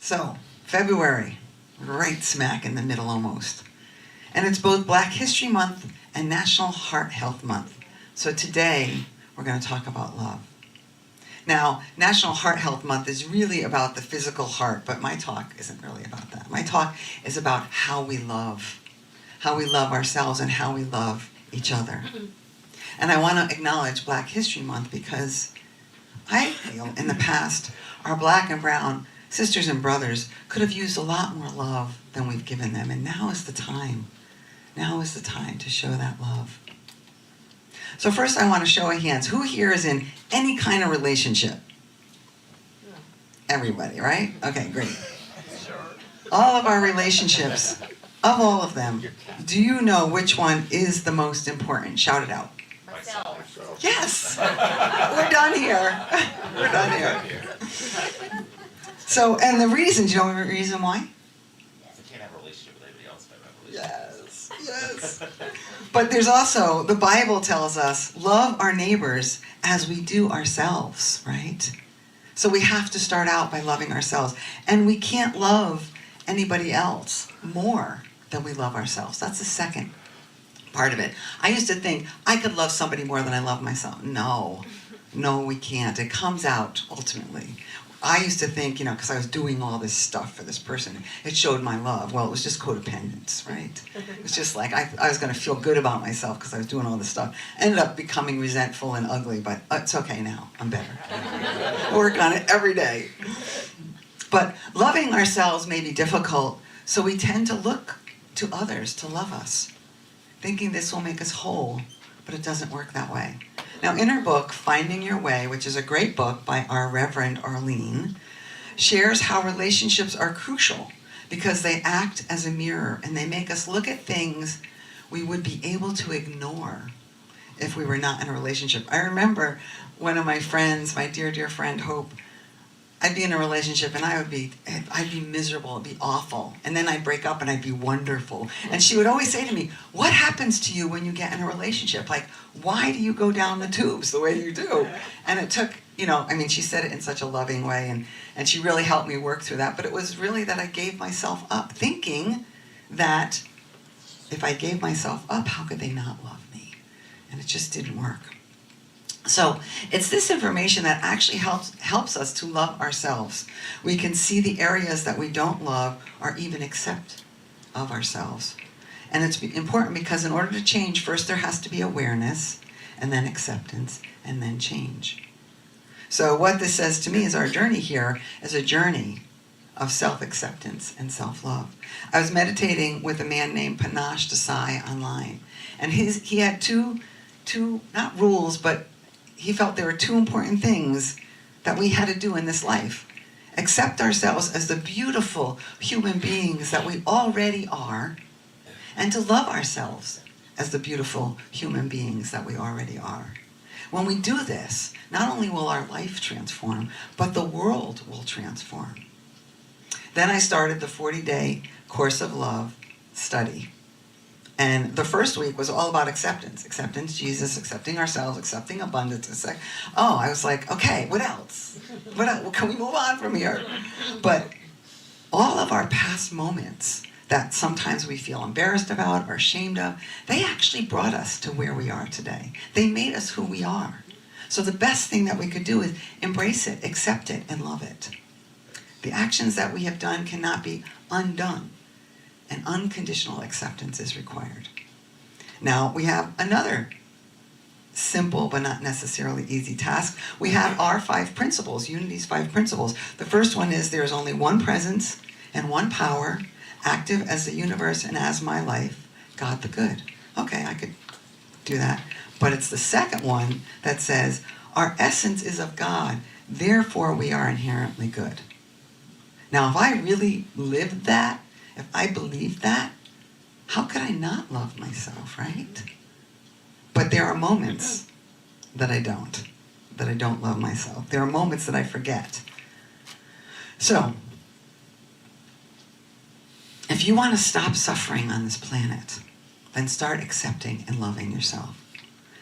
So, February, right smack in the middle almost. And it's both Black History Month and National Heart Health Month. So today, we're going to talk about love. Now, National Heart Health Month is really about the physical heart, but my talk isn't really about that. My talk is about how we love ourselves and how we love each other. And I want to acknowledge Black History Month because I feel in the past, our Black and brown sisters and brothers could have used a lot more love than we've given them. And now is the time. Now is the time to show that love. So first I want to show of hands. Who here is in any kind of relationship? Everybody, right? Okay, great. All of our relationships, of all of them, do you know which one is the most important? Shout it out. Myself. Yes! We're done here. We're done here. So, and the reason, do you know the reason why? I can't have a relationship with anybody else if I have a relationship. Yes, yes. But there's also, the Bible tells us, love our neighbors as we do ourselves, right? So we have to start out by loving ourselves. And we can't love anybody else more than we love ourselves. That's the second part of it. I used to think I could love somebody more than I love myself. No, we can't. It comes out ultimately. I used to think, because I was doing all this stuff for this person, it showed my love. Well, it was just codependence, right? It was just like I was going to feel good about myself because I was doing all this stuff. Ended up becoming resentful and ugly, but it's okay now. I'm better. I work on it every day. But loving ourselves may be difficult, so we tend to look to others to love us, thinking this will make us whole, but it doesn't work that way. Now, in her book, Finding Your Way, which is a great book by our Reverend Arlene, shares how relationships are crucial because they act as a mirror and they make us look at things we would be able to ignore if we were not in a relationship. I remember one of my friends, my dear, dear friend, Hope, I'd be in a relationship and I'd be miserable, it'd be awful. And then I'd break up and I'd be wonderful. And she would always say to me, what happens to you when you get in a relationship? Like, why do you go down the tubes the way you do? And it took, she said it in such a loving way and she really helped me work through that. But it was really that I gave myself up, thinking that if I gave myself up, how could they not love me? And it just didn't work. So it's this information that actually helps us to love ourselves. We can see the areas that we don't love or even accept of ourselves. And it's important because in order to change, first there has to be awareness, and then acceptance, and then change. So what this says to me is our journey here is a journey of self-acceptance and self-love. I was meditating with a man named Panache Desai online, and he had two not rules, but he felt there were two important things that we had to do in this life. Accept ourselves as the beautiful human beings that we already are, and to love ourselves as the beautiful human beings that we already are. When we do this, not only will our life transform, but the world will transform. Then I started the 40-day Course of Love study. And the first week was all about acceptance. Acceptance, Jesus, accepting ourselves, accepting abundance. I was like, okay, what else? What else? Can we move on from here? But all of our past moments that sometimes we feel embarrassed about or ashamed of, they actually brought us to where we are today. They made us who we are. So the best thing that we could do is embrace it, accept it, and love it. The actions that we have done cannot be undone. And unconditional acceptance is required. Now, we have another simple but not necessarily easy task. We have our 5 principles, Unity's 5 principles. The first one is there is only one presence and one power, active as the universe and as my life, God the good. Okay, I could do that. But it's the second one that says, our essence is of God, therefore we are inherently good. Now, if I really lived that, if I believed that, how could I not love myself, right? But there are moments that I don't love myself. There are moments that I forget. So, if you want to stop suffering on this planet, then start accepting and loving yourself.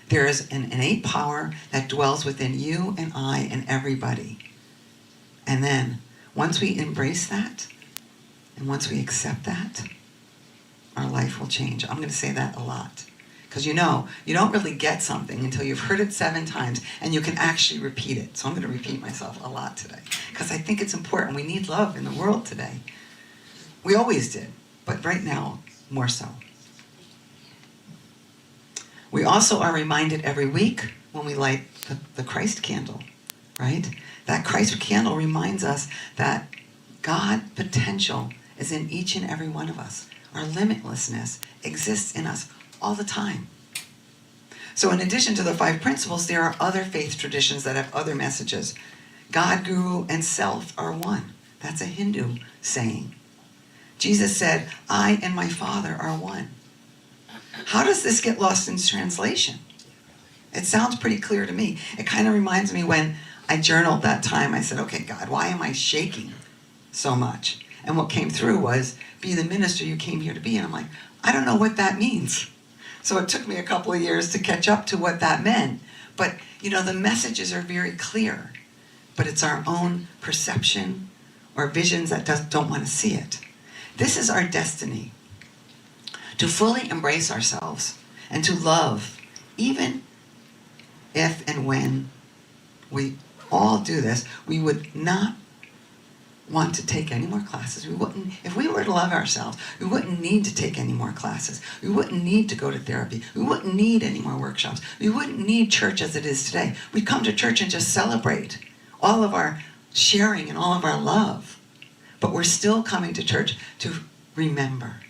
There is an innate power that dwells within you and I and everybody. And then Once we embrace that, and once we accept that, our life will change. I'm going to say that a lot. Because you don't really get something until you've heard it 7 times and you can actually repeat it. So I'm going to repeat myself a lot today. Because I think it's important. We need love in the world today. We always did, but right now, more so. We also are reminded every week when we light the Christ candle, right? That Christ candle reminds us that God's potential is in each and every one of us. Our limitlessness exists in us all the time. So in addition to the 5 principles, there are other faith traditions that have other messages. God, guru, and self are one. That's a Hindu saying. Jesus said, I and my Father are one. How does this get lost in translation? It sounds pretty clear to me. It kind of reminds me when I journaled that time. I said, okay, God, why am I shaking so much? And what came through was, be the minister you came here to be. And I'm like, I don't know what that means. So it took me a couple of years to catch up to what that meant. But, the messages are very clear. But it's our own perception or visions that don't want to see it. This is our destiny. To fully embrace ourselves and to love, even if and when we all do this, we would not want to take any more classes. If we were to love ourselves, we wouldn't need to take any more classes. We wouldn't need to go to therapy. We wouldn't need any more workshops. We wouldn't need church as it is today. We'd come to church and just celebrate all of our sharing and all of our love. But we're still coming to church to remember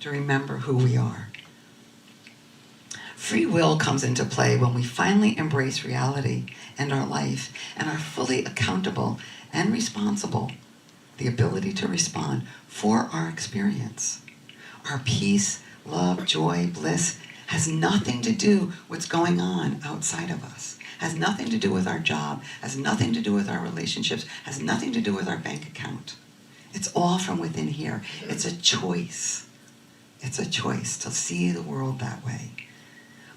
who we are. Free will comes into play when we finally embrace reality and our life and are fully accountable and responsible, the ability to respond for our experience. Our peace, love, joy, bliss has nothing to do with what's going on outside of us, has nothing to do with our job, has nothing to do with our relationships, has nothing to do with our bank account. It's all from within here. It's a choice. It's a choice to see the world that way.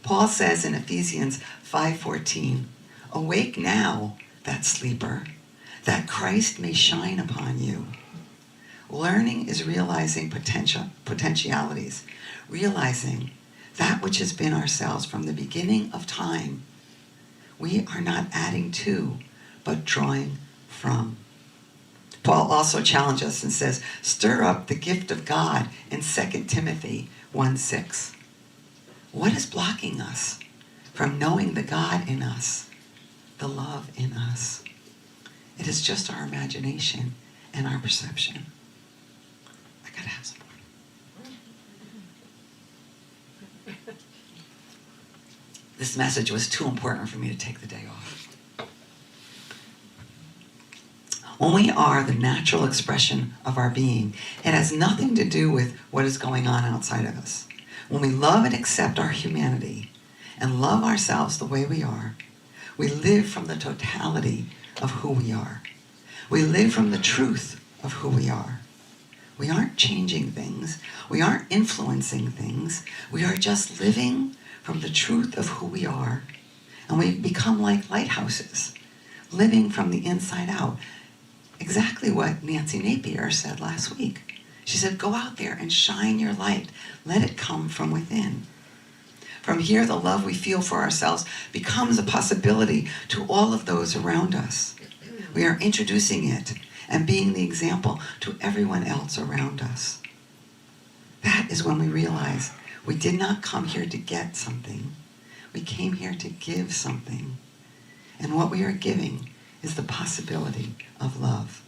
Paul says in Ephesians 5:14, awake now, that sleeper, that Christ may shine upon you. Learning is realizing potentialities, realizing that which has been ourselves from the beginning of time. We are not adding to, but drawing from. Paul also challenges us and says, stir up the gift of God in 2 Timothy 1:6. What is blocking us from knowing the God in us, the love in us? It is just our imagination and our perception. I gotta have some more. This message was too important for me to take the day off. When we are the natural expression of our being, it has nothing to do with what is going on outside of us. When we love and accept our humanity and love ourselves the way we are, we live from the totality of who we are. We live from the truth of who we are. We aren't changing things. We aren't influencing things. We are just living from the truth of who we are. And we become like lighthouses, living from the inside out. Exactly what Nancy Napier said last week. She said, go out there and shine your light. Let it come from within. From here, the love we feel for ourselves becomes a possibility to all of those around us. We are introducing it and being the example to everyone else around us. That is when we realize we did not come here to get something. We came here to give something. And what we are giving is the possibility of love.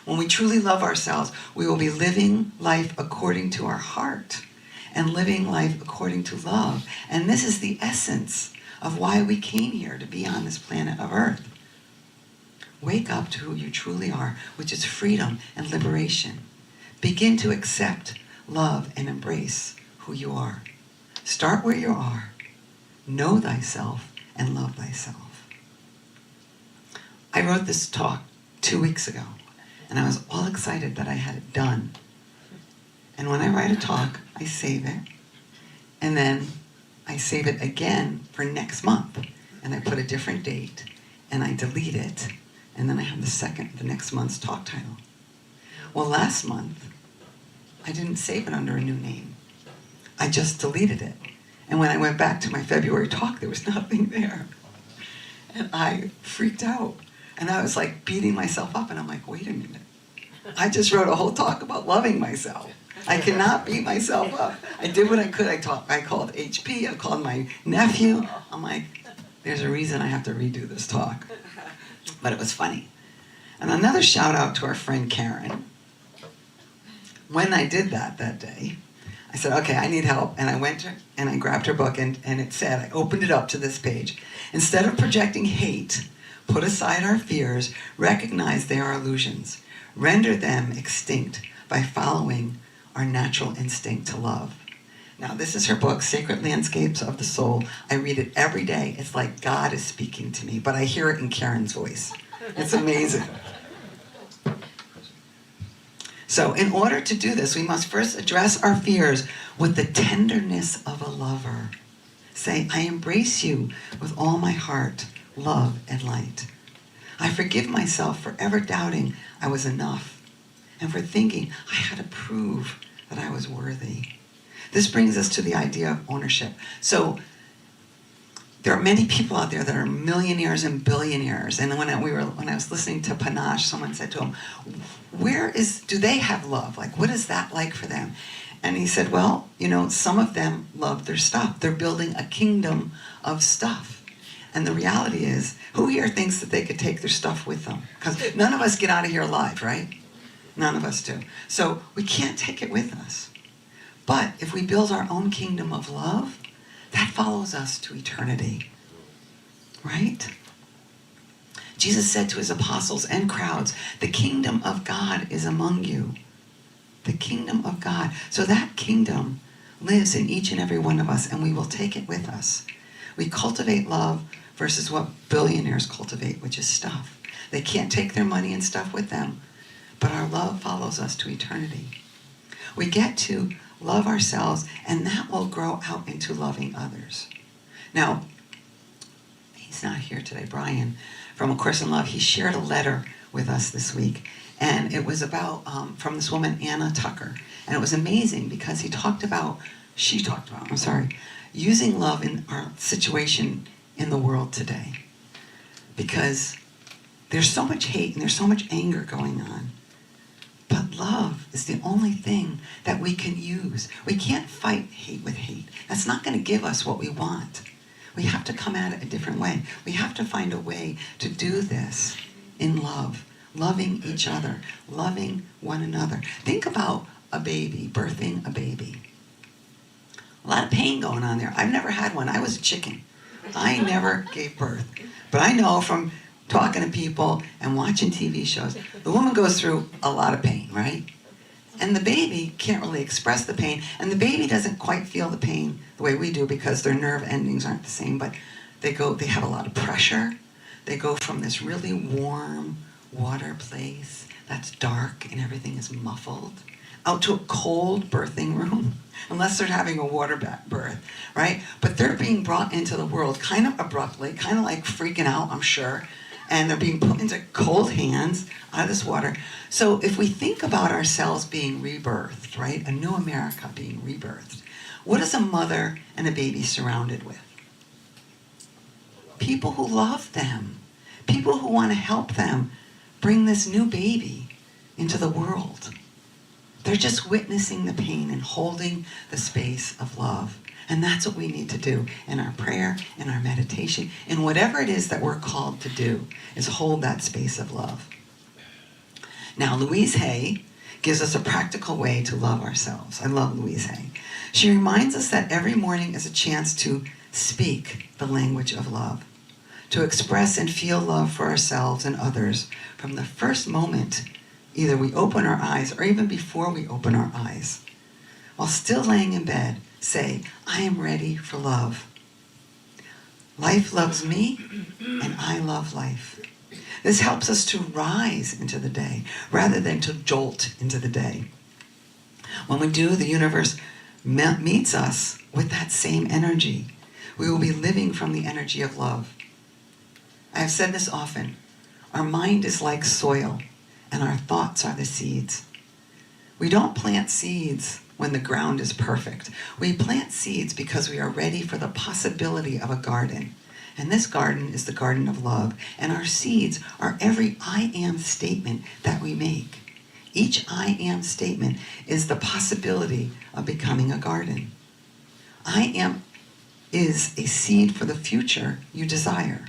When we truly love ourselves, we will be living life according to our heart and living life according to love. And this is the essence of why we came here to be on this planet of Earth. Wake up to who you truly are, which is freedom and liberation. Begin to accept, love, and embrace who you are. Start where you are. Know thyself and love thyself. I wrote this talk 2 weeks ago, and I was all excited that I had it done. And when I write a talk, I save it, and then I save it again for next month, and I put a different date, and I delete it, And then I have the next month's talk title. Well, last month, I didn't save it under a new name. I just deleted it. And when I went back to my February talk, there was nothing there. And I freaked out. And I was like beating myself up. And I'm like, wait a minute. I just wrote a whole talk about loving myself. I cannot beat myself up. I did what I could. I called HP. I called my nephew. I'm like, there's a reason I have to redo this talk. But it was funny. And another shout out to our friend Karen. When I did that day, I said, okay, I need help. And I went and I grabbed her book and it said, I opened it up to this page. Instead of projecting hate, put aside our fears, recognize they are illusions. Render them extinct by following our natural instinct to love. Now, this is her book, Sacred Landscapes of the Soul. I read it every day. It's like God is speaking to me, but I hear it in Karen's voice. It's amazing. So in order to do this, we must first address our fears with the tenderness of a lover. Say, I embrace you with all my heart, love, and light. I forgive myself for ever doubting I was enough and for thinking I had to prove that I was worthy. This brings us to the idea of ownership. So there are many people out there that are millionaires and billionaires. And when I was listening to Panache, someone said to him, do they have love? Like, what is that like for them? And he said, well, some of them love their stuff. They're building a kingdom of stuff. And the reality is, who here thinks that they could take their stuff with them? Because none of us get out of here alive, right? None of us do. So we can't take it with us. But if we build our own kingdom of love, that follows us to eternity, right? Jesus said to his apostles and crowds, the kingdom of God is among you. The kingdom of God. So that kingdom lives in each and every one of us, and we will take it with us. We cultivate love versus what billionaires cultivate, which is stuff. They can't take their money and stuff with them, but our love follows us to eternity. We get to love ourselves, and that will grow out into loving others. Now, he's not here today, Brian, from A Course in Love. He shared a letter with us this week, and it was about, from this woman, Anna Tucker. And it was amazing because she talked about, using love in our situation in the world today. Because there's so much hate and there's so much anger going on. But love is the only thing that we can use. We can't fight hate with hate. That's not going to give us what we want. We have to come at it a different way. We have to find a way to do this in love, loving each other, loving one another. Think about a baby, birthing a baby. A lot of pain going on there. I've never had one. I was a chicken. I never gave birth. But I know from talking to people and watching TV shows, the woman goes through a lot of pain, right? And the baby can't really express the pain, and the baby doesn't quite feel the pain the way we do because their nerve endings aren't the same, but they have a lot of pressure. They go from this really warm water place that's dark and everything is muffled out to a cold birthing room, unless they're having a water birth, right? But they're being brought into the world kind of abruptly, kind of like freaking out, I'm sure, and they're being put into cold hands out of this water. So if we think about ourselves being rebirthed, right, a new America being rebirthed, what is a mother and a baby surrounded with? People who love them, people who want to help them bring this new baby into the world. They're just witnessing the pain and holding the space of love. And that's what we need to do in our prayer, in our meditation, in whatever it is that we're called to do, is hold that space of love. Now, Louise Hay gives us a practical way to love ourselves. I love Louise Hay. She reminds us that every morning is a chance to speak the language of love, to express and feel love for ourselves and others from the first moment either we open our eyes or even before we open our eyes. While still laying in bed, say, I am ready for love. Life loves me, and I love life. This helps us to rise into the day rather than to jolt into the day. When we do, the universe meets us with that same energy. We will be living from the energy of love. I have said this often. Our mind is like soil, and our thoughts are the seeds. We don't plant seeds when the ground is perfect. We plant seeds because we are ready for the possibility of a garden. And this garden is the garden of love. And our seeds are every I am statement that we make. Each I am statement is the possibility of becoming a garden. I am is a seed for the future you desire.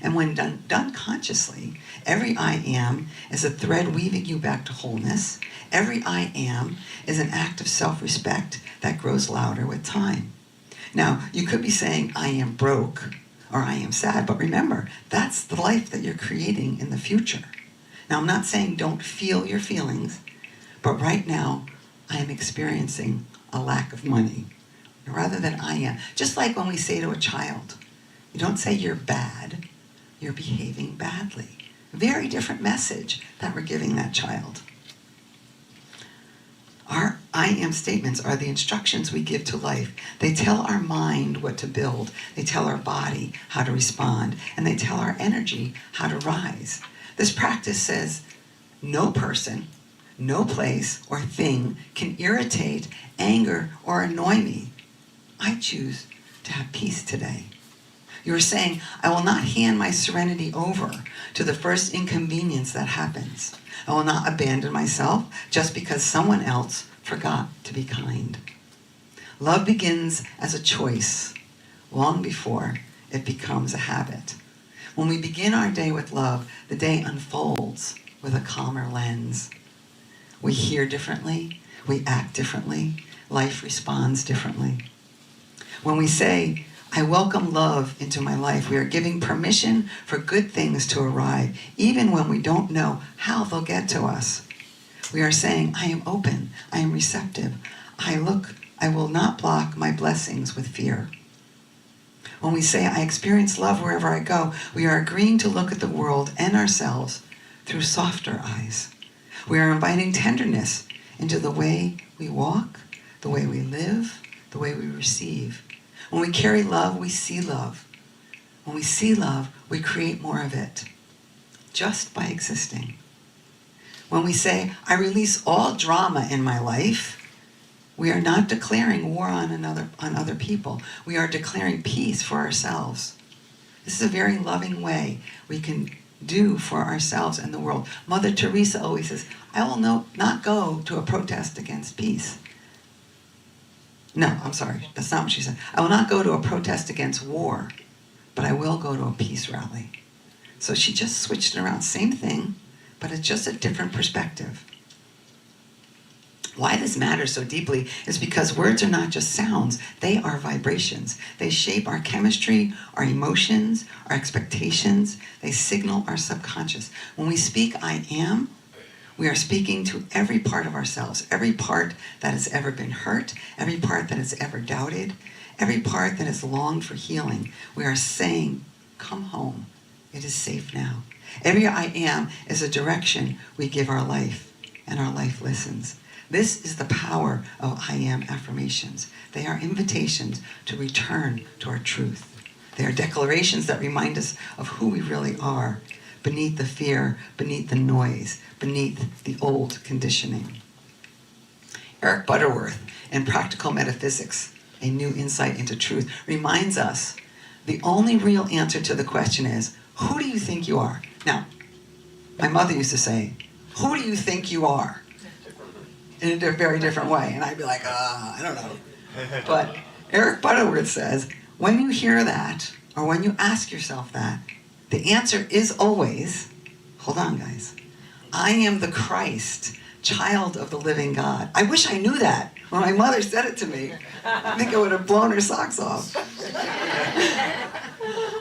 And when done consciously, every I am is a thread weaving you back to wholeness. Every I am is an act of self-respect that grows louder with time. Now, you could be saying, I am broke, or I am sad, but remember, that's the life that you're creating in the future. Now, I'm not saying don't feel your feelings, but right now, I am experiencing a lack of money, rather than I am. Just like when we say to a child, you don't say you're bad, you're behaving badly. Very different message that we're giving that child. Our I am statements are the instructions we give to life. They tell our mind what to build. They tell our body how to respond. And they tell our energy how to rise. This practice says, no person, no place or thing can irritate, anger, or annoy me. I choose to have peace today. You're saying, I will not hand my serenity over to the first inconvenience that happens. I will not abandon myself just because someone else forgot to be kind. Love begins as a choice long before it becomes a habit. When we begin our day with love, the day unfolds with a calmer lens. We hear differently, we act differently, life responds differently. When we say, I welcome love into my life, we are giving permission for good things to arrive, even when we don't know how they'll get to us. We are saying, I am open, I am receptive, I will not block my blessings with fear. When we say, I experience love wherever I go, we are agreeing to look at the world and ourselves through softer eyes. We are inviting tenderness into the way we walk, the way we live, the way we receive. When we carry love, we see love. When we see love, we create more of it, just by existing. When we say, I release all drama in my life, we are not declaring war on other people. We are declaring peace for ourselves. This is a very loving way we can do for ourselves and the world. Mother Teresa always says, I will not go to a protest against peace. No, I'm sorry, that's not what she said. I will not go to a protest against war, but I will go to a peace rally. So she just switched it around. Same thing, but it's just a different perspective. Why this matters so deeply is because words are not just sounds, they are vibrations. They shape our chemistry, our emotions, our expectations. They signal our subconscious. When we speak I am, we are speaking to every part of ourselves, every part that has ever been hurt, every part that has ever doubted, every part that has longed for healing. We are saying, come home. It is safe now. Every I am is a direction we give our life, and our life listens. This is the power of I am affirmations. They are invitations to return to our truth. They are declarations that remind us of who we really are, beneath the fear, beneath the noise, beneath the old conditioning. Eric Butterworth, in Practical Metaphysics, A New Insight into Truth, reminds us the only real answer to the question is, who do you think you are? Now, my mother used to say, who do you think you are? In a very different way. And I'd be like, I don't know. But Eric Butterworth says, when you hear that, or when you ask yourself that, the answer is always, hold on guys, I am the Christ, child of the living God. I wish I knew that when my mother said it to me. I think I would have blown her socks off.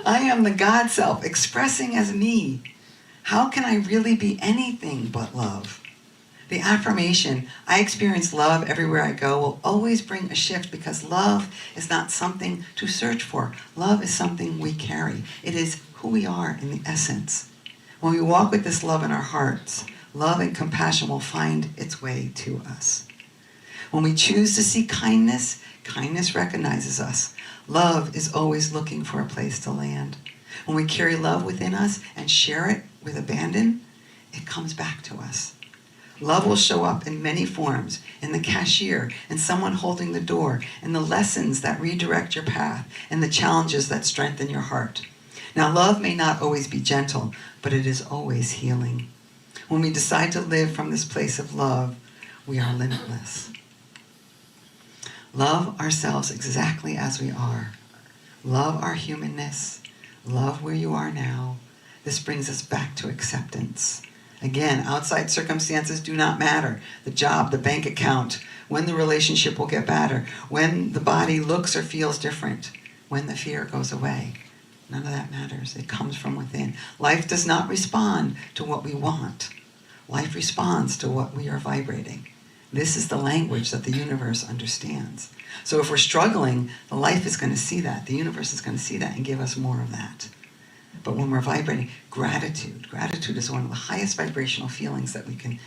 I am the God self, expressing as me. How can I really be anything but love? The affirmation, I experience love everywhere I go, will always bring a shift because love is not something to search for. Love is something we carry. It is who we are in the essence. When we walk with this love in our hearts, love and compassion will find its way to us. When we choose to see kindness, kindness recognizes us. Love is always looking for a place to land. When we carry love within us and share it with abandon, it comes back to us. Love will show up in many forms, in the cashier, in someone holding the door, in the lessons that redirect your path, and the challenges that strengthen your heart. Now, love may not always be gentle, but it is always healing. When we decide to live from this place of love, we are limitless. Love ourselves exactly as we are. Love our humanness. Love where you are now. This brings us back to acceptance. Again, outside circumstances do not matter. The job, the bank account, when the relationship will get better, when the body looks or feels different, when the fear goes away. None of that matters. It comes from within. Life does not respond to what we want. Life responds to what we are vibrating. This is the language that the universe understands. So if we're struggling, the life is going to see that. The universe is going to see that and give us more of that. But when we're vibrating, gratitude is one of the highest vibrational feelings that we can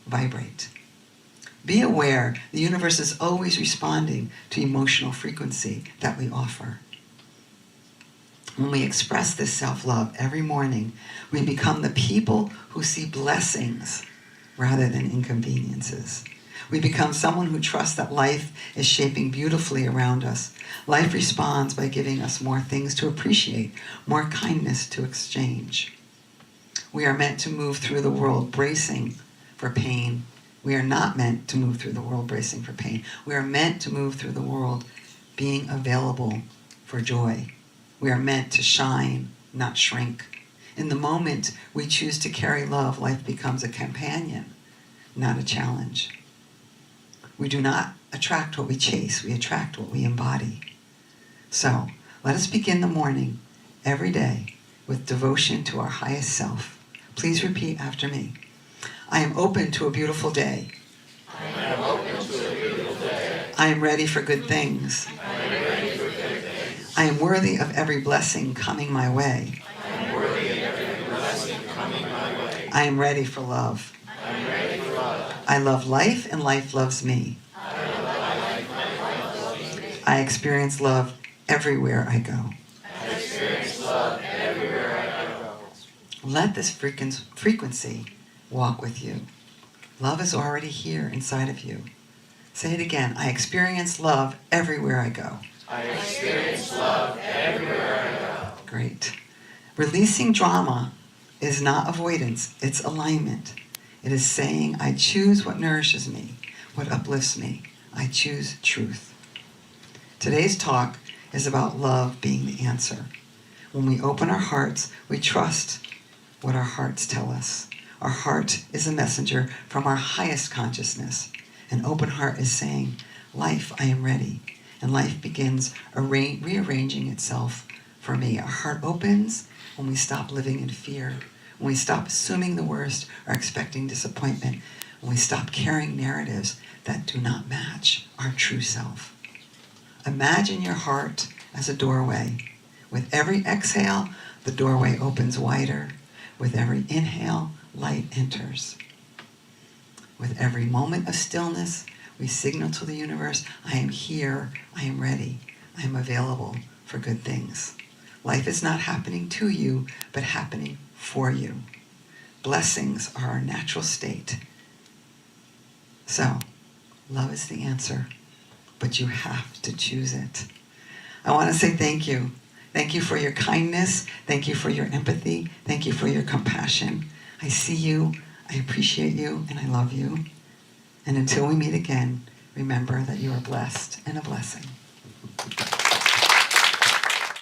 vibrate. Be aware the universe is always responding to emotional frequency that we offer. When we express this self-love every morning, we become the people who see blessings rather than inconveniences. We become someone who trusts that life is shaping beautifully around us. Life responds by giving us more things to appreciate, more kindness to exchange. We are meant to move through the world bracing for pain. We are not meant to move through the world bracing for pain. We are meant to move through the world being available for joy. We are meant to shine, not shrink. In the moment we choose to carry love, life becomes a companion, not a challenge. We do not attract what we chase. We attract what we embody. So, let us begin the morning, every day, with devotion to our highest self. Please repeat after me. I am open to a beautiful day. I am open to a beautiful day. I am ready for good things. I am ready for good things. I am worthy of every blessing coming my way. I am worthy of every blessing coming my way. I am ready for love. I am ready for love. I love life and life loves me. I love life and life loves me. I experience love everywhere I go. I experience love everywhere I go. Let this frequency walk with you. Love is already here inside of you. Say it again. I experience love everywhere I go. I experience love everywhere I go. Great. Releasing drama is not avoidance, it's alignment. It is saying, I choose what nourishes me, what uplifts me. I choose truth. Today's talk is about love being the answer. When we open our hearts, we trust what our hearts tell us. Our heart is a messenger from our highest consciousness. An open heart is saying, life, I am ready. And life begins rearranging itself for me. Our heart opens when we stop living in fear, when we stop assuming the worst or expecting disappointment, when we stop carrying narratives that do not match our true self. Imagine your heart as a doorway. With every exhale, the doorway opens wider. With every inhale, light enters. With every moment of stillness, we signal to the universe, I am here, I am ready, I am available for good things. Life is not happening to you, but happening for you. Blessings are our natural state. So, love is the answer, but you have to choose it. I want to say thank you. Thank you for your kindness. Thank you for your empathy. Thank you for your compassion. I see you, I appreciate you, and I love you. And until we meet again, remember that you are blessed and a blessing.